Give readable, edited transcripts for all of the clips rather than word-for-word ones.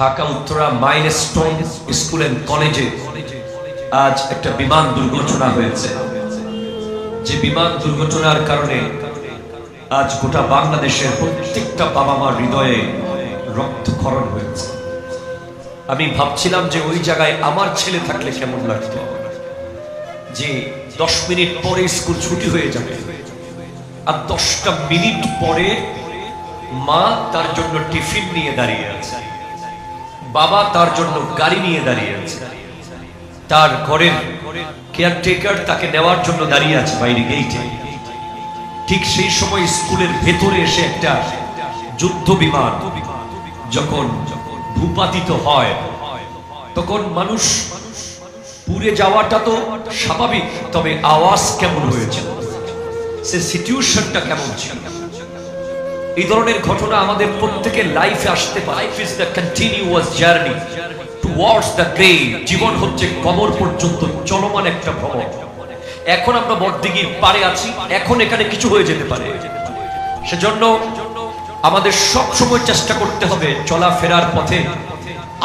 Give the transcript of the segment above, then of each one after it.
Dhaka Uttara Milestone school and কলেজে আজ একটা বিমান দুর্ঘটনা হয়েছে। যে বিমান দুর্ঘটনার কারণে আজ গোটা বাংলাদেশের প্রত্যেকটা বাবা মার হৃদয়ে রক্তক্ষরণ হয়েছে। আমি ভাবছিলাম যে ওই জায়গায় আমার ছেলে থাকলে কেমন লাগতো, যে 10 মিনিট পরে স্কুল ছুটি হয়ে যাবে আর 10টা মিনিট পরে মা তার জন্য টিফিন নিয়ে দাঁড়িয়ে আছে, বাবা তার জন্য গাড়ি নিয়ে দাঁড়িয়ে আছে, তার ঘরের কেয়ারটেকার তাকে নেওয়ার জন্য দাঁড়িয়ে আছে বাইরে গেইটে। ঠিক সেই সময় স্কুলের ভেতরে এসে একটা যুদ্ধ বিমান যখন ভূপাতিত হয়, তখন মানুষ পুড়ে যাওয়াটা তো স্বাভাবিক, তবে আওয়াজ কেমন হয়েছে, সে সিচুয়েশনটা কেমন ছিল। এই ধরনের ঘটনা আমাদের প্রত্যেকের লাইফে আসতে পারে। Life is the continuous journey towards the grave. জীবন হচ্ছে কবর পর্যন্ত চলমান একটা ভ্রমণ। এখন আমরা বড়দিঘির পারে আছি, এখন এখানে কিছু হয়ে যেতে পারে। সেজন্য আমাদের সব সময় চেষ্টা করতে হবে চলাফেরার পথে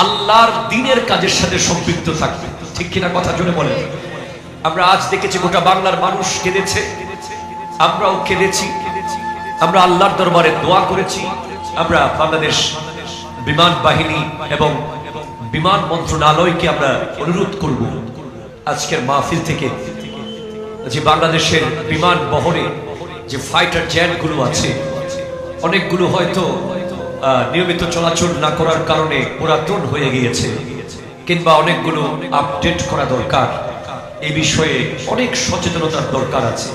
আল্লাহর দ্বীনের কাজের সাথে সম্পৃক্ত থাকবে। ঠিক কিনা কথা জোরে বলেন। আমরা আজ দেখেছি গোটা বাংলার মানুষ কেঁদেছে, আমরাও কেঁদেছি, আমরা আল্লাহর দরবারে দোয়া করেছি। আমরা বাংলাদেশ বিমান বাহিনী এবং বিমান মন্ত্রণালয়কে আমরা অনুরোধ করব আজকের মাহফিল থেকে যে বাংলাদেশের বিমান বহরে যে ফাইটার জেটগুলো আছে, অনেকগুলো হয়তো নিয়মিত চলাচল না করার কারণে পুরাতন হয়ে গিয়েছে, কিংবা অনেকগুলো আপডেট করা দরকার। এই বিষয়ে অনেক সচেতনতার দরকার আছে।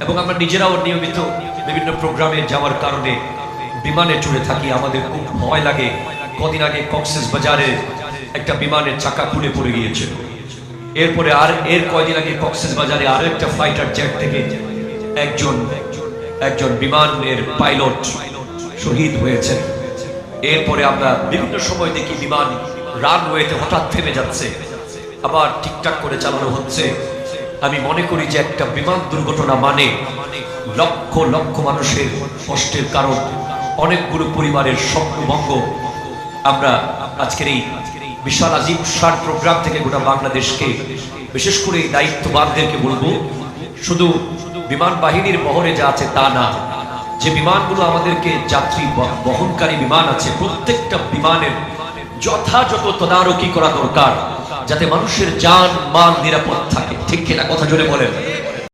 এবং আমরা নিজেরাও নিয়মিত বিভিন্ন প্রোগ্রামে যাওয়ার কারণে বিমানে চড়ে থাকি, আমাদের খুব ভয় লাগে। কদিন আগে কক্সবাজারে একটা বিমানের চাকা খুলে পড়ে গিয়েছে। এরপরে এর কয়দিন আগে কক্সবাজারে আরো একটা ফাইটার জেট থেকে একজন বিমানের পাইলট শহীদ হয়েছেন। এরপরে আমরা বিভিন্ন সময় দেখি বিমান রানওয়েতে হঠাৎ থেমে যাচ্ছে, আবার ঠিকঠাক করে চালানো হচ্ছে। আমি মনে করি যে একটা বিমান দুর্ঘটনা মানে লক্ষ লক্ষ মানুষের কষ্টের কারণ, অনেকগুলো পরিবারের স্বপ্নভঙ্গ। আমরা আজকের এই বিশাল আজিম শান প্রোগ্রাম থেকে গোটা বাংলাদেশকে, বিশেষ করে এই দায়িত্ববানদেরকে বলবো, শুধু বিমান বাহিনীর বহরে যা আছে তা না, যে বিমানগুলো আমাদেরকে যাত্রী বহনকারী বিমান আছে, প্রত্যেকটা বিমানের যথাযথ তদারকি করা দরকার, যাতে মানুষের জান মাল নিরাপদ থাকে। ঠিক কিনা কথা জোরে বলেন।